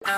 Your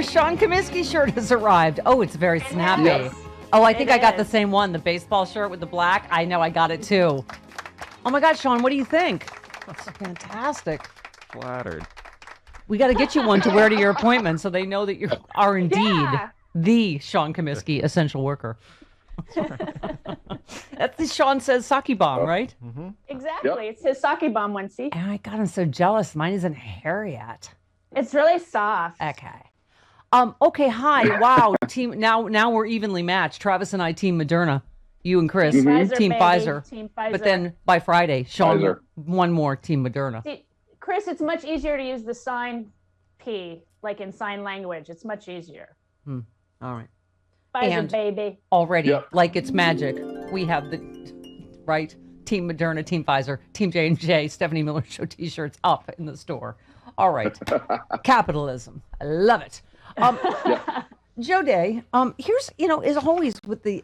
Sean Comiskey shirt has arrived. Oh, it's very snappy. Yes. Oh, I think I got the same one, the baseball shirt with the black. I know I got it too. Oh my God, Sean, what do you think? That's fantastic. Flattered. We got to get you one to wear to your appointment so they know that you are indeed the Sean Comiskey essential worker. That's the Sean Says Sake Bomb, right? Mm-hmm. Exactly. Yep. It's his sake bomb one, see? Oh my God, I'm so jealous. Mine isn't hair yet. It's really soft. Okay. Okay, hi. Wow. Team now we're evenly matched. Travis and I team Moderna. You and Chris, Pfizer, team baby. Pfizer. Team Pfizer. But then by Friday, Sean, Pfizer. one more team Moderna. See, Chris, it's much easier to use the sign P, like in sign language. It's much easier. All right. Pfizer, And- baby. Already, Yep. like it's magic. We have the right team Moderna, team Pfizer, team J&J, Stephanie Miller Show t-shirts up in the store. All right. Capitalism. I love it. Joe Day, here's, as always with the,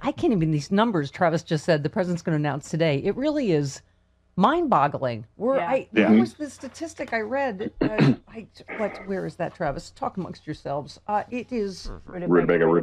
I can't even, these numbers Travis just said the president's going to announce today. It really is mind-boggling. What was the statistic I read? Where is that, Travis? Talk amongst yourselves. It is... Rutabaga. We're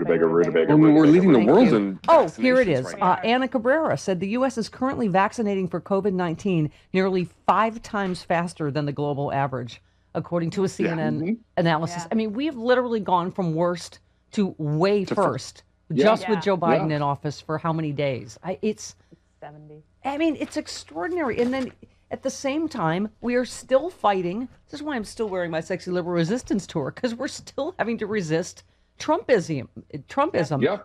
leading the world in here it is. vaccinations right now. Anna Cabrera said the U.S. is currently vaccinating for COVID-19 nearly 5 times faster than the global average, according to a CNN analysis. Yeah. I mean, we've literally gone from worst to way first, just with Joe Biden in office for how many days? It's 70. I mean, it's extraordinary. And then at the same time, we are still fighting. This is why I'm still wearing my Sexy Liberal Resistance tour, because we're still having to resist Trumpism,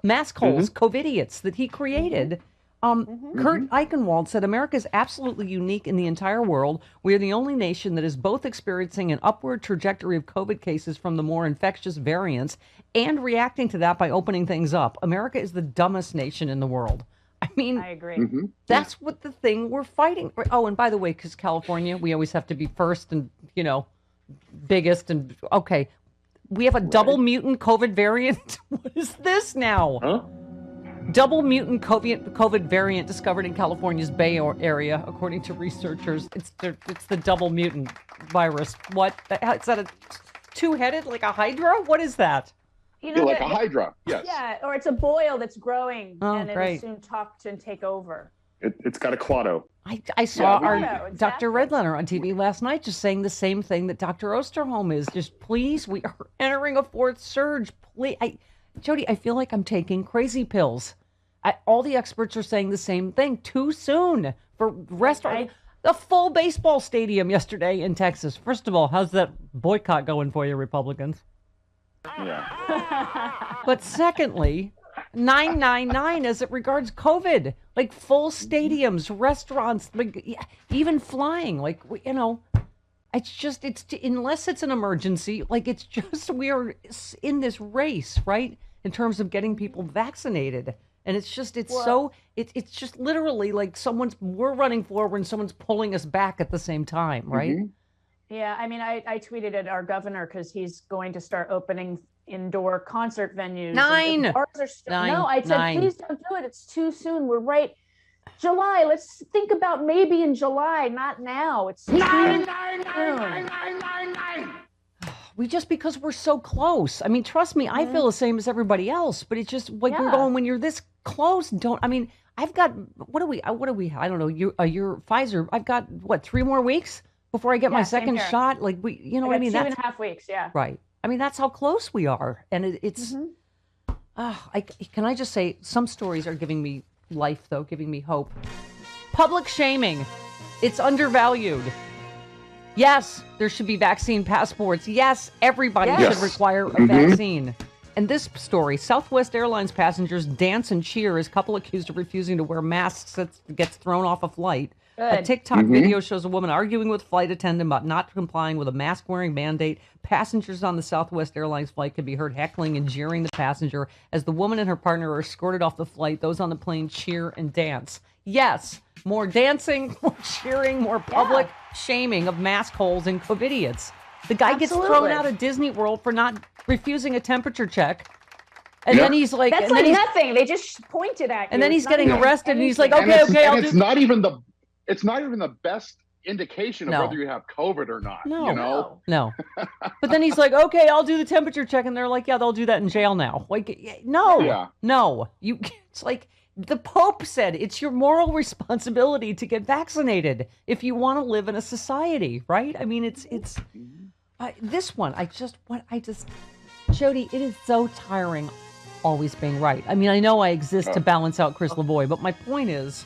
mask holes, COVIDiots that he created. Kurt Eichenwald said, America is absolutely unique in the entire world. We are the only nation that is both experiencing an upward trajectory of COVID cases from the more infectious variants and reacting to that by opening things up. America is the dumbest nation in the world. I mean, I agree. that's what the thing we're fighting. Oh, and by the way, because California, we always have to be first and, biggest. And okay, we have a double mutant COVID variant. What is this now? Huh? Double mutant COVID variant discovered in California's Bay Area, according to researchers. It's the double mutant virus. What? Is that a two-headed, like a hydra? What is that? Like a hydra, yes. Yeah, or it's a boil that's growing and it'll great. soon talk and take over. It's got a quado. I saw our exactly. Dr. Redlener on TV last night just saying the same thing that Dr. Osterholm is. Just please, we are entering a fourth surge. Please, Jody, I feel like I'm taking crazy pills. All the experts are saying the same thing. Too soon for restaurant. A full baseball stadium yesterday in Texas. First of all, how's that boycott going for you, Republicans? Yeah. But secondly, 999 as it regards COVID, like full stadiums, restaurants, like even flying, like, it's unless it's an emergency, like it's just, we are in this race, right? In terms of getting people vaccinated. And it's just, it's just literally like we're running forward and someone's pulling us back at the same time, right? Yeah, I mean, I tweeted at our governor because he's going to start opening indoor concert venues. Nine. Bars are Nine. No, I said, Nine. please don't do it. It's too soon. We're right. July. Let's think about maybe in July, not now. It's nine. Because we're so close. I mean, trust me, I feel the same as everybody else, but it's just like we're going, when you're this close, I've got, what do we, I don't know, your Pfizer, I've got, 3 more weeks before I get my second shot? Like, what I mean? 2.5 weeks, yeah. Right. I mean, that's how close we are. And it's, can I just say, some stories are giving me life, though, giving me hope. Public shaming. It's undervalued. Yes, there should be vaccine passports. Yes, everybody should require a vaccine. And this story, Southwest Airlines passengers dance and cheer as couple accused of refusing to wear masks gets thrown off a flight. Good. A TikTok video shows a woman arguing with flight attendant about not complying with a mask-wearing mandate. Passengers on the Southwest Airlines flight could be heard heckling and jeering the passenger. As the woman and her partner are escorted off the flight, those on the plane cheer and dance. Yes. More dancing, more cheering, more public shaming of mask holes and COVIDiots. The guy gets thrown out of Disney World for not refusing a temperature check. And then he's like... That's like nothing. They just pointed at you. And then he's getting arrested and he's like, it's not even the best indication of whether you have COVID or not. No. But then he's like, okay, I'll do the temperature check. And they're like, yeah, they'll do that in jail now. Like, no. It's like... The Pope said it's your moral responsibility to get vaccinated if you want to live in a society, right? I mean, it's this one. Jody, it is so tiring always being right. I mean, I know I exist to balance out Chris Lavoie, but my point is,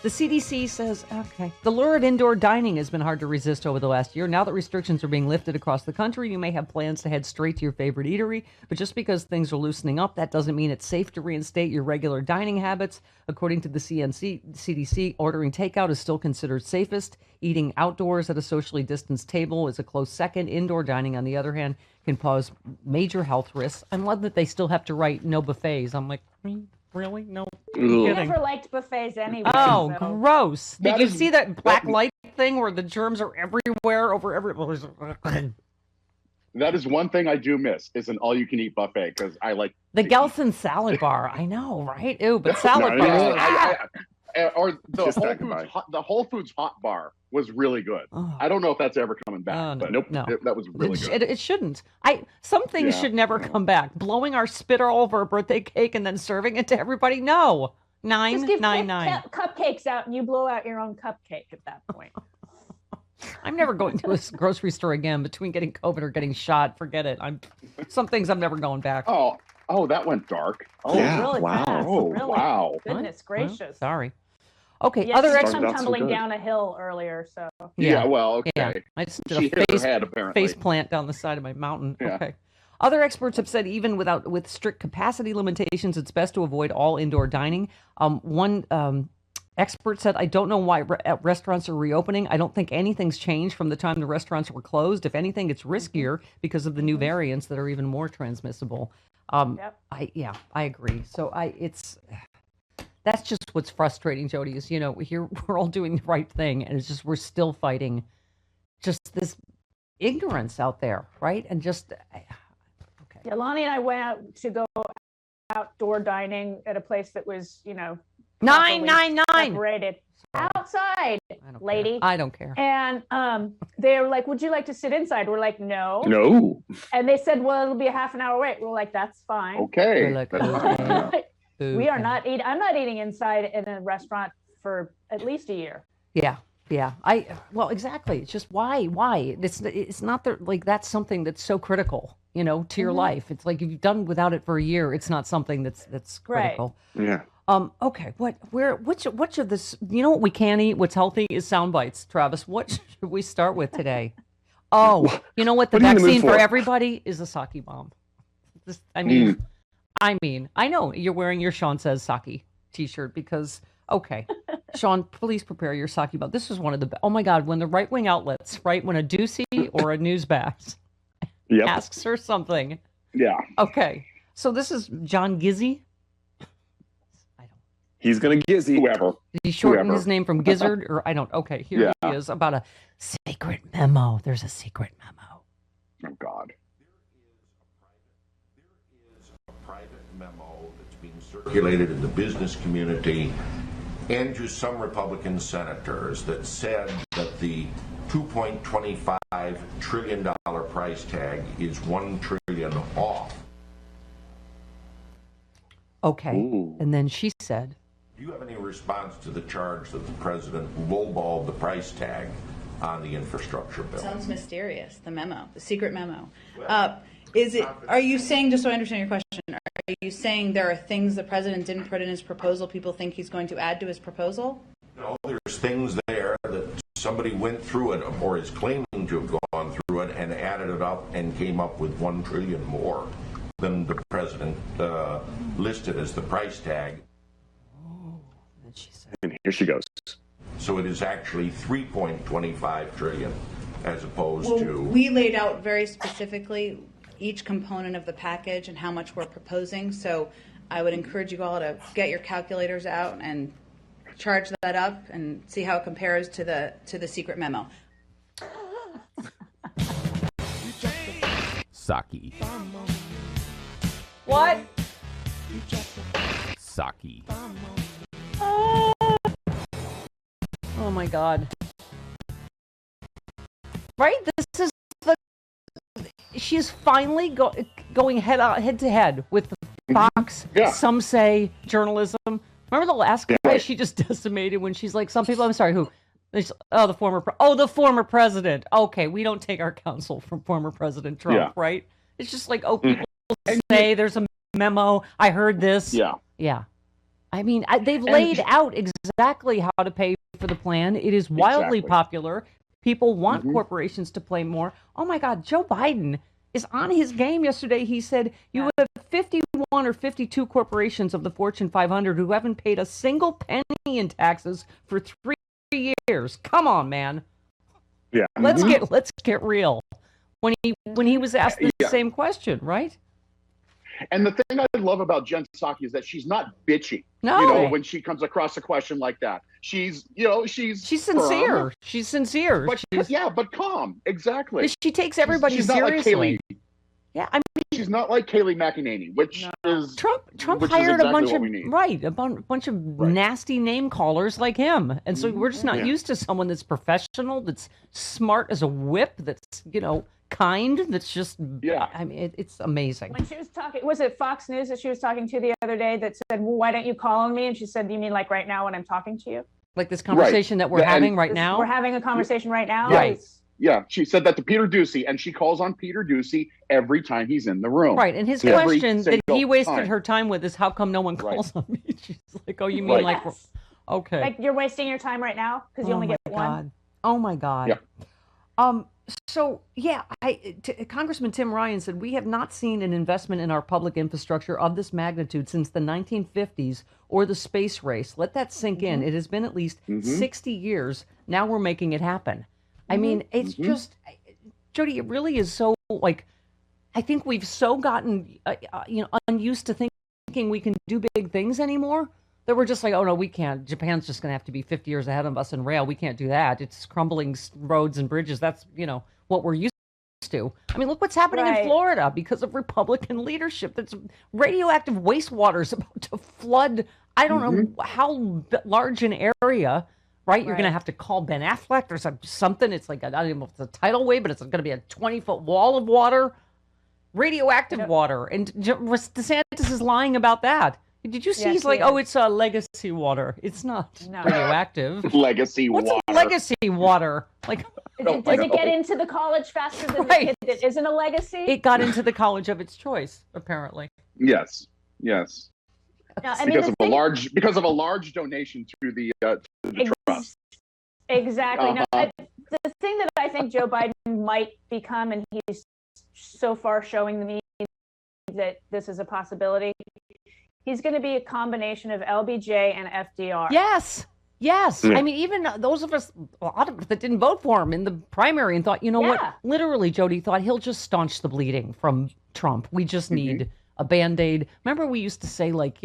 the CDC says, okay, the lure of indoor dining has been hard to resist over the last year. Now that restrictions are being lifted across the country, you may have plans to head straight to your favorite eatery. But just because things are loosening up, that doesn't mean it's safe to reinstate your regular dining habits. According to the CDC, ordering takeout is still considered safest. Eating outdoors at a socially distanced table is a close second. Indoor dining, on the other hand, can pose major health risks. I love that they still have to write no buffets. I'm like, really? No. I never liked buffets anyway. Oh, so. Gross. Did you see that black light thing where the germs are everywhere over everywhere? That is one thing I do miss, is an all-you-can-eat buffet, because I like... The Gelson salad bar. I know, right? Ew, but salad bars... Or the Whole Foods hot bar was really good. I don't know if that's ever coming back, but that was really good. It shouldn't. Some things should never come back. Blowing our spit all over a birthday cake and then serving it to everybody? No. Just give cupcakes out and you blow out your own cupcake at that point. I'm never going to a grocery store again. Between getting COVID or getting shot, forget it. Some things I'm never going back. Oh, that went dark. Oh, yeah. Really wow. fast. Oh, really? Wow. Goodness gracious. Well, sorry. Okay, other I'm tumbling down a hill earlier, so. Yeah, well, okay. Yeah. I just did she hit her head, apparently. Face plant down the side of my mountain. Yeah. Okay. Other experts have said even with strict capacity limitations, it's best to avoid all indoor dining. One expert said, I don't know why restaurants are reopening. I don't think anything's changed from the time the restaurants were closed. If anything, it's riskier because of the new variants that are even more transmissible. I agree. So that's just what's frustrating, Jody, is, we're all doing the right thing, and it's just, we're still fighting just this ignorance out there, right? And just, okay. Yeah, Lonnie and I went out to go outdoor dining at a place that was, 999 separated. Outside, lady. I don't care. And they were like, would you like to sit inside? We're like, no. No. And they said, well, it'll be a half an hour wait. We're like, that's fine. Okay. We are not eating. I'm not eating inside in a restaurant for at least a year. Yeah. Well, exactly. It's just why? It's not that's something that's so critical, to your life. It's like if you've done without it for a year, it's not something that's critical. Right. Yeah. Okay. Which of this, what we can eat, what's healthy is sound bites. Travis, what should we start with today? Oh, you know what? The vaccine for everybody is a sake bomb. I know you're wearing your Sean Says Sake t-shirt because, okay, Sean, please prepare your sake bomb. This is one of the, oh my God, when the right-wing outlets, right, when a Doocy or a Newsbax asks her something. Yeah. Okay. So this is John Gizzy. He's going to Gizzy. Whoever. Did he shorten his name from Gizzard? Or I don't, okay, here he is about a secret memo. There's a secret memo. Oh, God. There is a private memo that's being circulated in the business community and to some Republican senators that said that the $2.25 trillion price tag is $1 trillion off. Okay. Ooh. And then she said, do you have any response to the charge that the president lowballed the price tag on the infrastructure bill? Sounds mysterious, the memo, the secret memo. Are you saying, just so I understand your question, are you saying there are things the president didn't put in his proposal people think he's going to add to his proposal? No, there's things there that somebody went through it or is claiming to have gone through it and added it up and came up with $1 trillion more than the president listed as the price tag. She said. And here she goes. So it is actually $3.25 trillion as opposed to... We laid out very specifically each component of the package and how much we're proposing. So I would encourage you all to get your calculators out and charge that up and see how it compares to the secret memo. Saki. What? Saki. Oh my God. Right? This is she's finally going head to head with the Fox. Yeah. Some say journalism. Remember the last guy she just decimated when she's like, some people, I'm sorry, who? The former president. Okay, we don't take our counsel from former President Trump, right? It's just like, people say there's a memo. I heard this. Yeah. I mean, they've laid out exactly how to pay for the plan. It is wildly popular. People want corporations to play more. Oh my God, Joe Biden is on his game. Yesterday he said you have 51 or 52 corporations of the Fortune 500 who haven't paid a single penny in taxes for 3 years. Come on, man. Yeah. Let's get real. When he was asked the same question, right? And the thing I love about Jen Psaki is that she's not bitchy. No. When she comes across a question like that, she's sincere. Firm, she's sincere. But calm. Exactly. She takes everybody she's seriously. Not like Kayleigh. Yeah, I mean, she's not like Kayleigh McEnany, which is Trump which hired is exactly a bunch of a bunch of nasty name callers like him, and so we're just not used to someone that's professional, that's smart as a whip, that's kind, that's just I mean, it's amazing. When she was talking, was it Fox News that she was talking to the other day that said, well, why don't you call on me? And she said, you mean like right now when I'm talking to you? Like this conversation that we're having right now? We're having a conversation right now? Right. Yeah, she said that to Peter Doocy, and she calls on Peter Doocy every time he's in the room. Right, and his question that he wasted her time with is, how come no one calls on me? She's like, oh, you mean like, okay. Like you're wasting your time right now because you only get one? Oh, my God. Yeah. So, Congressman Tim Ryan said, we have not seen an investment in our public infrastructure of this magnitude since the 1950s or the space race. Let that sink in. It has been at least 60 years. Now we're making it happen. I mean, it's just, Jody, it really is so, I think we've so gotten, unused to thinking we can do big things anymore that we're just like, oh, no, we can't. Japan's just going to have to be 50 years ahead of us in rail. We can't do that. It's crumbling roads and bridges. That's, what we're used to. I mean, look what's happening in Florida because of Republican leadership. That's radioactive wastewater is about to flood, I don't know how large an area. Right? You're going to have to call Ben Affleck or something. It's like, I don't even know if it's a tidal wave, but it's going to be a 20-foot wall of water, radioactive water. And DeSantis is lying about that. Did you see? He's like, oh, it's legacy water. It's not radioactive. Legacy water. What's legacy water? Like, does it get into the college faster than the kid that isn't a legacy? It got into the college of its choice, apparently. Yes. No, because of a large donation to the trust. Exactly. No, the thing that I think Joe Biden might become, and he's so far showing me that this is a possibility, he's going to be a combination of LBJ and FDR. Yes. Yeah. I mean, even those of us, a lot of us that didn't vote for him in the primary and thought, what? Literally, Jody thought he'll just staunch the bleeding from Trump. We just need a Band-Aid. Remember we used to say, like,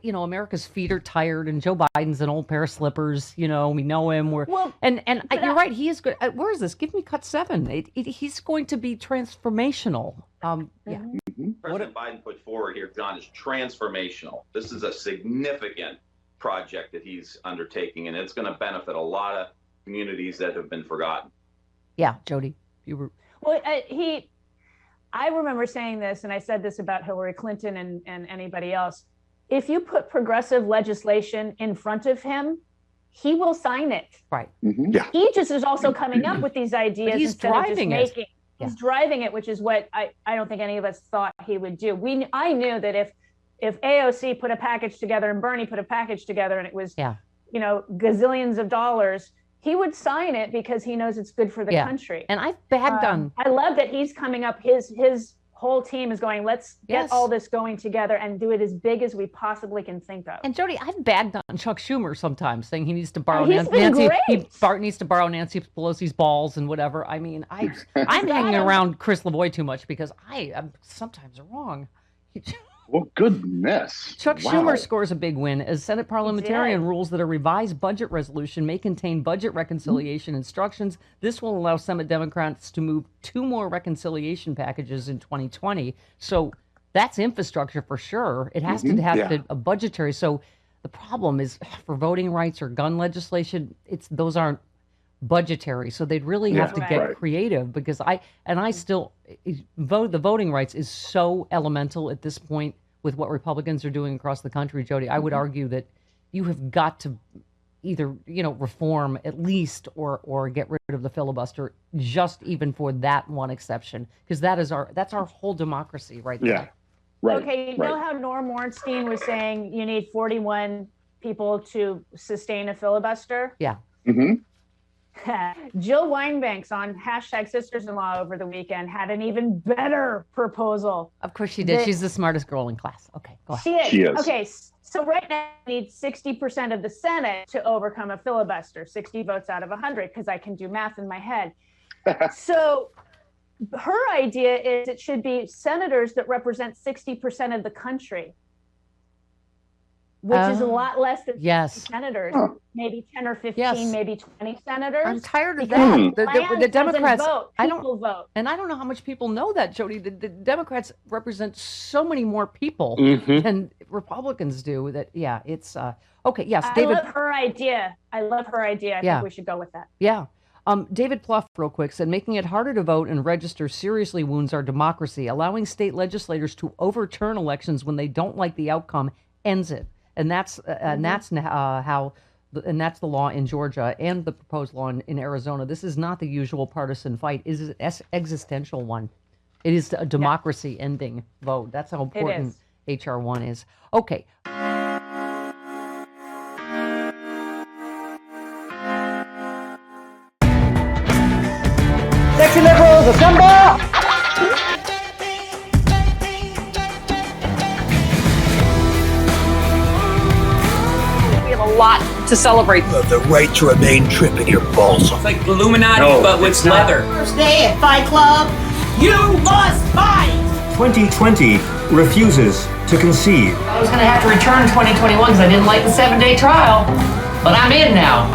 America's feet are tired and Joe Biden's an old pair of slippers, we know him. You're right. He is good. Where is this? Give me cut 7. He's going to be transformational. President Biden put forward here, John, is transformational. This is a significant project that he's undertaking, and it's going to benefit a lot of communities that have been forgotten. Yeah, Jody, you were. Well, I remember saying this, and I said this about Hillary Clinton and anybody else. If you put progressive legislation in front of him, he will sign it. Right. Yeah. He just is also coming up with these ideas. But he's driving it. He's driving it, which is what I don't think any of us thought he would do. I knew that if AOC put a package together and Bernie put a package together and it was, gazillions of dollars, he would sign it because he knows it's good for the country. And I've bagged on. I love that he's coming up. His whole team is going, let's get all this going together and do it as big as we possibly can think of. And Jody, I've bagged on Chuck Schumer sometimes, saying he needs to borrow He needs to borrow Nancy Pelosi's balls and whatever. I mean, I'm hanging around Chris LaVoy too much because I'm sometimes wrong. Well, goodness. Chuck Schumer scores a big win as Senate parliamentarian rules that a revised budget resolution may contain budget reconciliation instructions. This will allow Senate Democrats to move 2 more reconciliation packages in 2020. So that's infrastructure for sure. It has to have a budgetary. So the problem is for voting rights or gun legislation, those aren't budgetary. So they'd really have to get creative because the voting rights is so elemental at this point with what Republicans are doing across the country, Jody. I would argue that you have got to either, reform at least or get rid of the filibuster, just even for that one exception, because that's our whole democracy right there. Yeah. Right. Okay, you know how Norm Ornstein was saying you need 41 people to sustain a filibuster? Yeah. Mm-hmm. Jill Wine-Banks on #Sisters-in-Law over the weekend had an even better proposal. Of course she did. She's the smartest girl in class. Okay, go ahead. She is. Okay, so right now we need 60% of the Senate to overcome a filibuster, 60 votes out of 100, because I can do math in my head. So her idea is it should be senators that represent 60% of the country, which is a lot less than 60 senators, maybe 10 or 15, maybe 20 senators. I'm tired of that. The Democrats vote. Vote. And I don't know how much people know that, Jody. The Democrats represent so many more people than Republicans do. That it's okay. Yes, David. I love her idea. I think we should go with that. Yeah. David Pluff, real quick, said making it harder to vote and register seriously wounds our democracy. Allowing state legislators to overturn elections when they don't like the outcome ends it. And that's the law in Georgia and the proposed law in Arizona. This is not the usual partisan fight. It is an existential one. It is a democracy-ending vote. That's how important H.R. 1 is. Okay. Sexy liberals, assemble! Lot to celebrate. The right to remain tripping your balls off. It's like Illuminati, but with leather. First day at Fight Club, you must fight! 2020 refuses to concede. I was going to have to return 2021 because I didn't like the 7-day trial, but I'm in now.